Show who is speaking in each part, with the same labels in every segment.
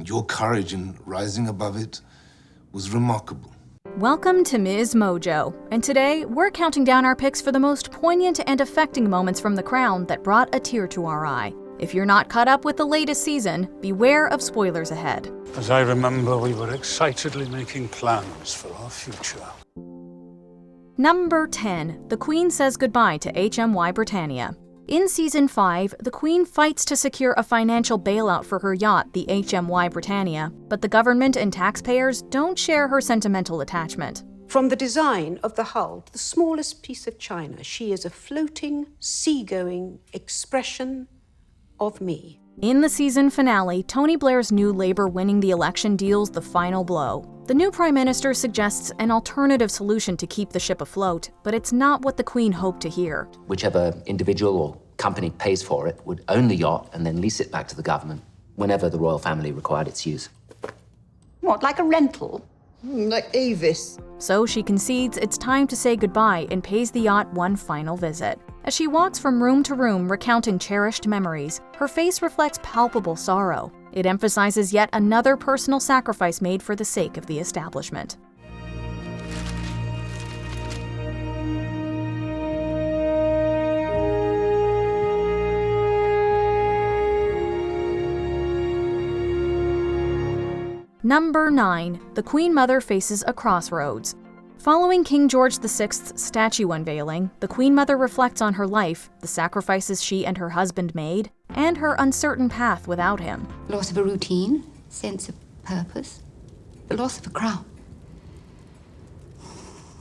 Speaker 1: And your courage in rising above it was remarkable.
Speaker 2: Welcome to MsMojo, and today we're counting down our picks for the most poignant and affecting moments from The Crown that brought a tear to our eye. If you're not caught up with the latest season, beware of spoilers ahead.
Speaker 3: As I remember, we were excitedly making plans for our future.
Speaker 2: Number 10. The Queen says goodbye to HMY Britannia. In Season 5, the Queen fights to secure a financial bailout for her yacht, the HMY Britannia, but the government and taxpayers don't share her sentimental attachment.
Speaker 4: From the design of the hull to the smallest piece of china, she is a floating, seagoing expression of me.
Speaker 2: In the season finale, Tony Blair's new Labour winning the election deals the final blow. The new Prime Minister suggests an alternative solution to keep the ship afloat, but it's not what the Queen hoped to hear.
Speaker 5: Whichever individual or company pays for it would own the yacht and then lease it back to the government whenever the royal family required its use.
Speaker 4: What, like a rental?
Speaker 6: Like Avis.
Speaker 2: So she concedes it's time to say goodbye and pays the yacht one final visit. As she walks from room to room recounting cherished memories, her face reflects palpable sorrow. It emphasizes yet another personal sacrifice made for the sake of the establishment. Number 9. The Queen Mother faces a crossroads. Following King George VI's statue unveiling, the Queen Mother reflects on her life, the sacrifices she and her husband made, and her uncertain path without him.
Speaker 7: Loss of a routine, sense of purpose, the loss of a crown.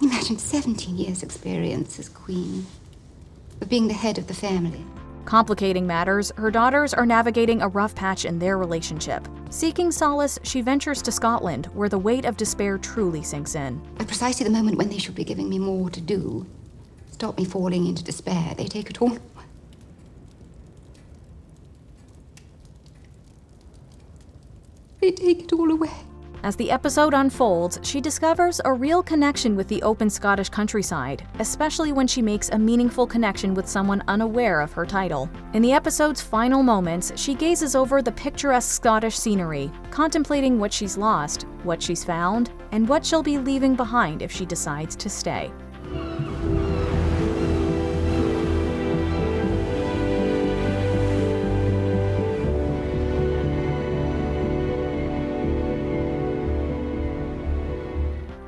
Speaker 7: Imagine 17 years' experience as queen, of being the head of the family.
Speaker 2: Complicating matters, her daughters are navigating a rough patch in their relationship. Seeking solace, she ventures to Scotland, where the weight of despair truly sinks in.
Speaker 7: At precisely the moment when they should be giving me more to do, stop me falling into despair, they take it all. They take it all away.
Speaker 2: As the episode unfolds, she discovers a real connection with the open Scottish countryside, especially when she makes a meaningful connection with someone unaware of her title. In the episode's final moments, she gazes over the picturesque Scottish scenery, contemplating what she's lost, what she's found, and what she'll be leaving behind if she decides to stay.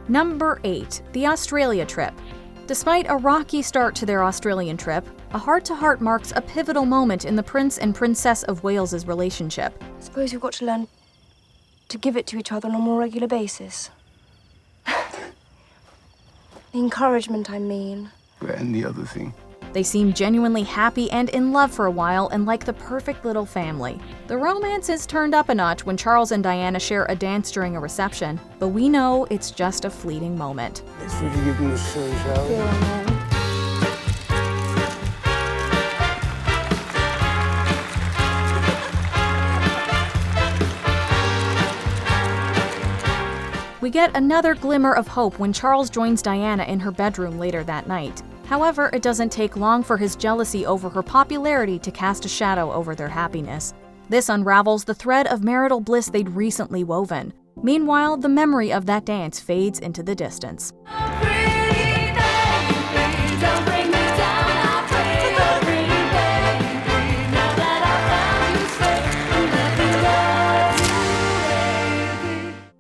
Speaker 2: Number 8. The Australia trip. Despite a rocky start to their Australian trip, a heart-to-heart marks a pivotal moment in the Prince and Princess of Wales's relationship.
Speaker 8: I suppose we've got to learn to give it to each other on a more regular basis. The encouragement, I mean.
Speaker 9: And the other thing.
Speaker 2: They seem genuinely happy and in love for a while and like the perfect little family. The romance is turned up a notch when Charles and Diana share a dance during a reception, but we know it's just a fleeting moment.
Speaker 9: Let's really give you a show, shall we?
Speaker 2: We get another glimmer of hope when Charles joins Diana in her bedroom later that night. However, it doesn't take long for his jealousy over her popularity to cast a shadow over their happiness. This unravels the thread of marital bliss they'd recently woven. Meanwhile, the memory of that dance fades into the distance.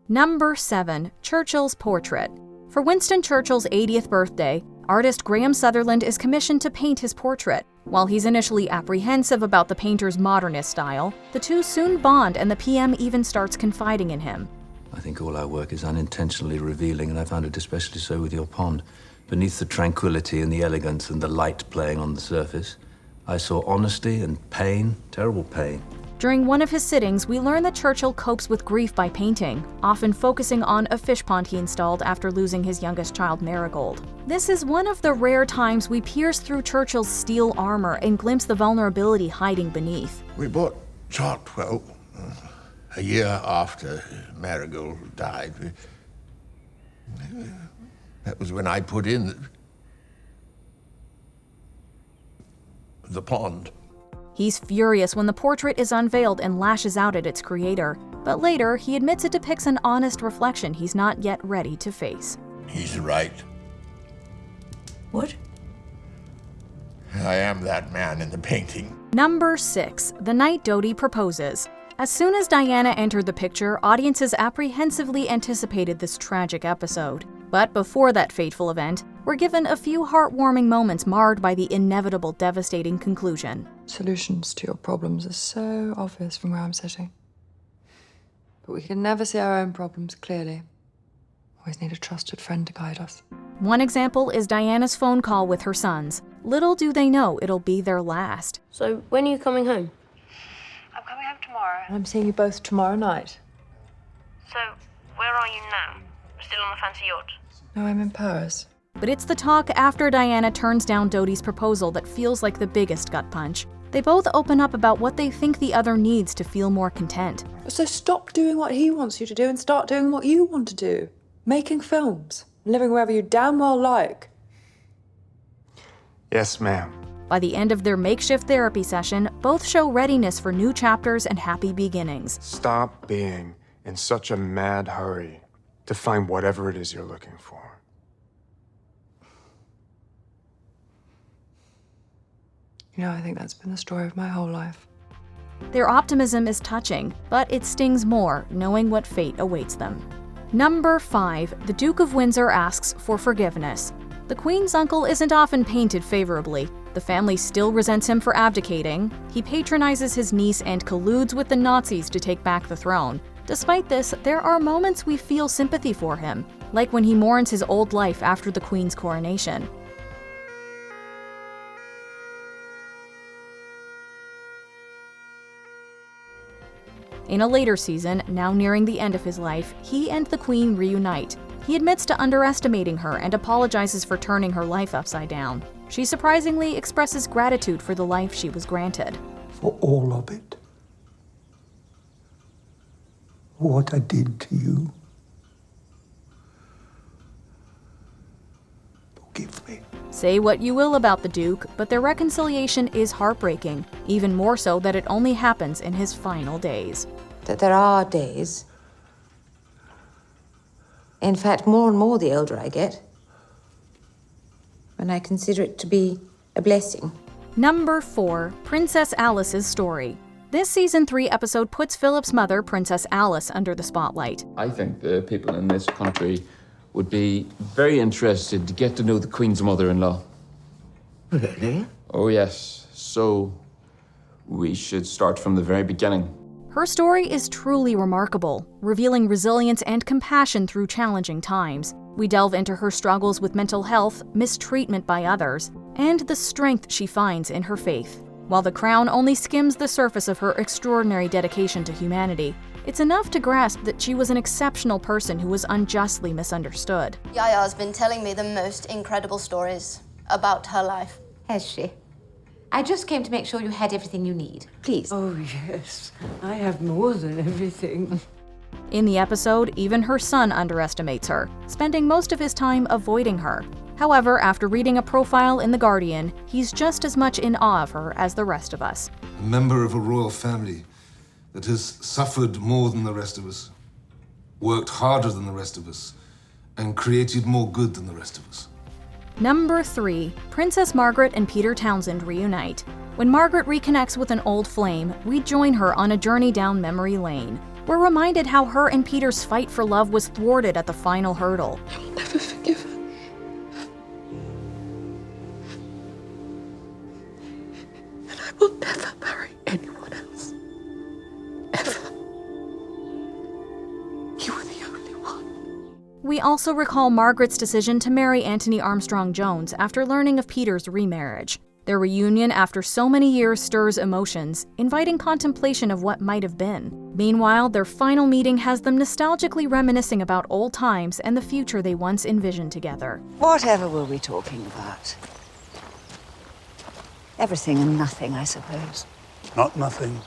Speaker 2: Number 7. Churchill's Portrait. For Winston Churchill's 80th birthday, artist Graham Sutherland is commissioned to paint his portrait. While he's initially apprehensive about the painter's modernist style, the two soon bond and the PM even starts confiding in him.
Speaker 10: I think all our work is unintentionally revealing, and I found it especially so with your pond. Beneath the tranquility and the elegance and the light playing on the surface, I saw honesty and pain, terrible pain.
Speaker 2: During one of his sittings, we learn that Churchill copes with grief by painting, often focusing on a fish pond he installed after losing his youngest child, Marigold. This is one of the rare times we pierce through Churchill's steel armor and glimpse the vulnerability hiding beneath.
Speaker 11: We bought Chartwell a year after Marigold died. That was when I put in the pond.
Speaker 2: He's furious when the portrait is unveiled and lashes out at its creator, but later he admits it depicts an honest reflection he's not yet ready to face.
Speaker 11: He's right.
Speaker 6: What?
Speaker 11: I am that man in the painting.
Speaker 2: Number 6. The Night Dodie proposes. As soon as Diana entered the picture, audiences apprehensively anticipated this tragic episode. But before that fateful event, we're given a few heartwarming moments marred by the inevitable devastating conclusion.
Speaker 12: Solutions to your problems are so obvious from where I'm sitting. But we can never see our own problems clearly. Always need a trusted friend to guide us.
Speaker 2: One example is Diana's phone call with her sons. Little do they know it'll be their last.
Speaker 8: So, when are you coming home?
Speaker 12: I'm coming home tomorrow. And I'm seeing you both tomorrow night.
Speaker 8: So, where are you now? Still on the fancy yacht?
Speaker 12: No, I'm in Paris.
Speaker 2: But it's the talk after Diana turns down Dodie's proposal that feels like the biggest gut punch. They both open up about what they think the other needs to feel more content.
Speaker 12: So stop doing what he wants you to do and start doing what you want to do. Making films, living wherever you damn well like.
Speaker 9: Yes, ma'am.
Speaker 2: By the end of their makeshift therapy session, both show readiness for new chapters and happy beginnings.
Speaker 9: Stop being in such a mad hurry to find whatever it is you're looking for.
Speaker 12: You know, I think that's been the story of my whole life.
Speaker 2: Their optimism is touching, but it stings more knowing what fate awaits them. Number 5. The Duke of Windsor asks for forgiveness. The Queen's uncle isn't often painted favorably. The family still resents him for abdicating. He patronizes his niece and colludes with the Nazis to take back the throne. Despite this, there are moments we feel sympathy for him, like when he mourns his old life after the Queen's coronation. In a later season, now nearing the end of his life, he and the Queen reunite. He admits to underestimating her and apologizes for turning her life upside down. She surprisingly expresses gratitude for the life she was granted.
Speaker 13: For all of it. What I did to you. Forgive me.
Speaker 2: Say what you will about the Duke, but their reconciliation is heartbreaking, even more so that it only happens in his final days.
Speaker 14: That there are days, in fact more and more the older I get, when I consider it to be a blessing.
Speaker 2: Number 4. Princess Alice's story. This season 3 episode puts Philip's mother, Princess Alice, under the spotlight.
Speaker 15: I think the people in this country would be very interested to get to know the Queen's mother-in-law.
Speaker 11: Really?
Speaker 15: Oh, yes. So, we should start from the very beginning.
Speaker 2: Her story is truly remarkable, revealing resilience and compassion through challenging times. We delve into her struggles with mental health, mistreatment by others, and the strength she finds in her faith. While The Crown only skims the surface of her extraordinary dedication to humanity, it's enough to grasp that she was an exceptional person who was unjustly misunderstood.
Speaker 16: Yaya's been telling me the most incredible stories about her life.
Speaker 14: Has she? I just came to make sure you had everything you need. Please.
Speaker 6: Oh, yes. I have more than everything.
Speaker 2: In the episode, even her son underestimates her, spending most of his time avoiding her. However, after reading a profile in The Guardian, he's just as much in awe of her as the rest of us.
Speaker 1: A member of a royal family that has suffered more than the rest of us, worked harder than the rest of us, and created more good than the rest of us.
Speaker 2: Number 3. Princess Margaret and Peter Townsend reunite. When Margaret reconnects with an old flame, we join her on a journey down memory lane. We're reminded how her and Peter's fight for love was thwarted at the final hurdle.
Speaker 12: I will never forgive her. And I will never marry anyone else. Ever. You were the only one.
Speaker 2: We also recall Margaret's decision to marry Anthony Armstrong Jones after learning of Peter's remarriage. Their reunion after so many years stirs emotions, inviting contemplation of what might have been. Meanwhile, their final meeting has them nostalgically reminiscing about old times and the future they once envisioned together.
Speaker 17: Whatever were we talking about? Everything and nothing, I suppose.
Speaker 3: Not nothing.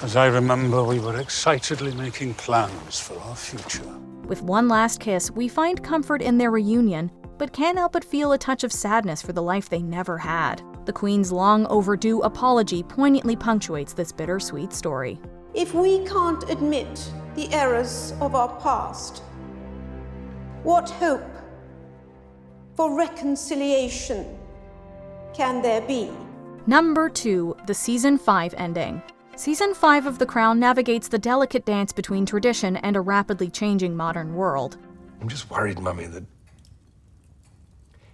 Speaker 3: As I remember, we were excitedly making plans for our future.
Speaker 2: With one last kiss, we find comfort in their reunion, but can't help but feel a touch of sadness for the life they never had. The Queen's long overdue apology poignantly punctuates this bittersweet story.
Speaker 4: If we can't admit the errors of our past, what hope for reconciliation can there be?
Speaker 2: Number 2, the Season 5 ending. Season 5 of The Crown navigates the delicate dance between tradition and a rapidly changing modern world.
Speaker 18: I'm just worried, Mummy, that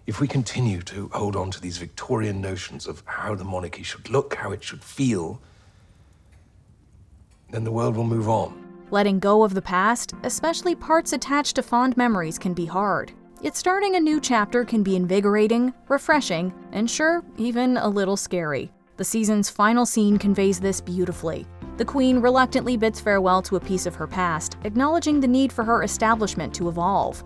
Speaker 18: if we continue to hold on to these Victorian notions of how the monarchy should look, how it should feel, then the world will move on.
Speaker 2: Letting go of the past, especially parts attached to fond memories, can be hard. Yet starting a new chapter can be invigorating, refreshing, and sure, even a little scary. The season's final scene conveys this beautifully. The Queen reluctantly bids farewell to a piece of her past, acknowledging the need for her establishment to evolve.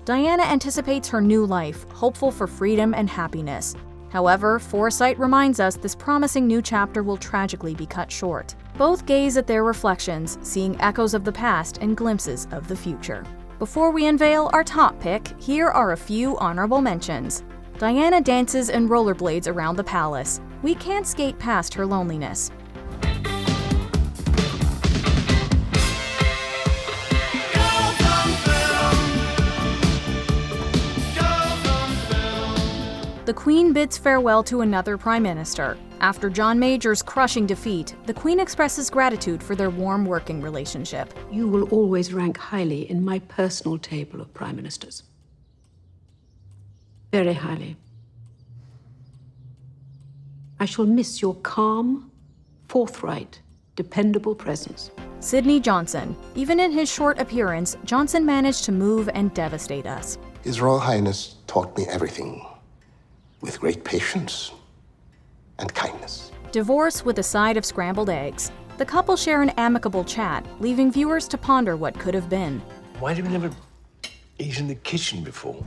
Speaker 2: Diana anticipates her new life, hopeful for freedom and happiness. However, foresight reminds us this promising new chapter will tragically be cut short. Both gaze at their reflections, seeing echoes of the past and glimpses of the future. Before we unveil our top pick, here are a few honorable mentions. Diana dances and rollerblades around the palace. We can't skate past her loneliness. The Queen bids farewell to another Prime Minister. After John Major's crushing defeat, the Queen expresses gratitude for their warm working relationship.
Speaker 4: You will always rank highly in my personal table of Prime Ministers. Very highly. I shall miss your calm, forthright, dependable presence.
Speaker 2: Sidney Johnson. Even in his short appearance, Johnson managed to move and devastate us.
Speaker 11: His Royal Highness taught me everything with great patience and kindness.
Speaker 2: Divorce with a side of scrambled eggs. The couple share an amicable chat, leaving viewers to ponder what could have been.
Speaker 18: Why did we never eat in the kitchen before?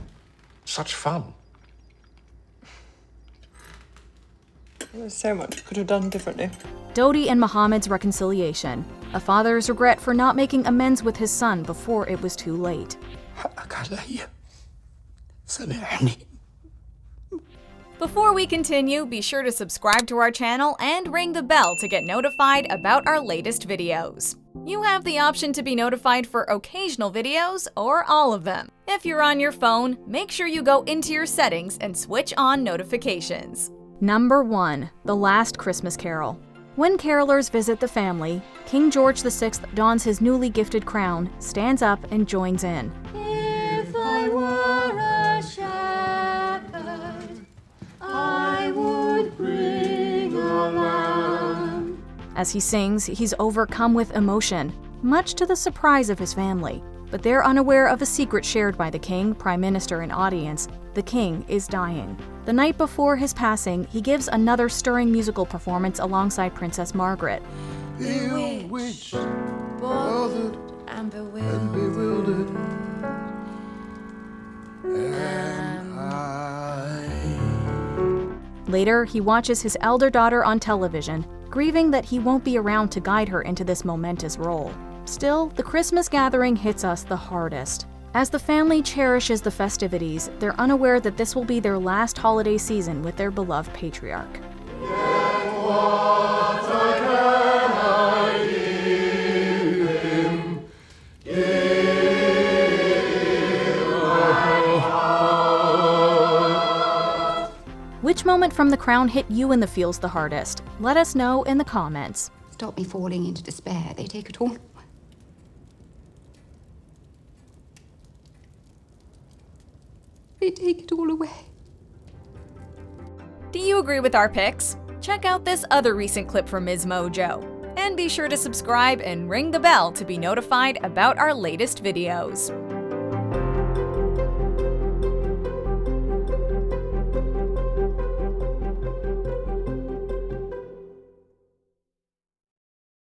Speaker 18: Such fun.
Speaker 12: There's so much could have done differently.
Speaker 2: Dodie and Muhammad's reconciliation. A father's regret for not making amends with his son before it was too late. Before we continue, be sure to subscribe to our channel and ring the bell to get notified about our latest videos. You have the option to be notified for occasional videos or all of them. If you're on your phone, make sure you go into your settings and switch on notifications. Number 1. The Last Christmas Carol. When carolers visit the family, King George VI dons his newly gifted crown, stands up, and joins in.
Speaker 19: If I were a shepherd, I would bring a lamb.
Speaker 2: As he sings, he's overcome with emotion, much to the surprise of his family. But they're unaware of a secret shared by the king, prime minister, and audience. The king is dying. The night before his passing, he gives another stirring musical performance alongside Princess Margaret.
Speaker 19: Bewitched, bothered, and bewildered. Am I?
Speaker 2: Later, he watches his elder daughter on television, grieving that he won't be around to guide her into this momentous role. Still, the Christmas gathering hits us the hardest. As the family cherishes the festivities, they're unaware that this will be their last holiday season with their beloved patriarch. Which moment from The Crown hit you in the feels the hardest? Let us know in the comments.
Speaker 7: Stop me falling into despair. They take it all. They take it all away.
Speaker 2: Do you agree with our picks? Check out this other recent clip from MsMojo. And be sure to subscribe and ring the bell to be notified about our latest videos.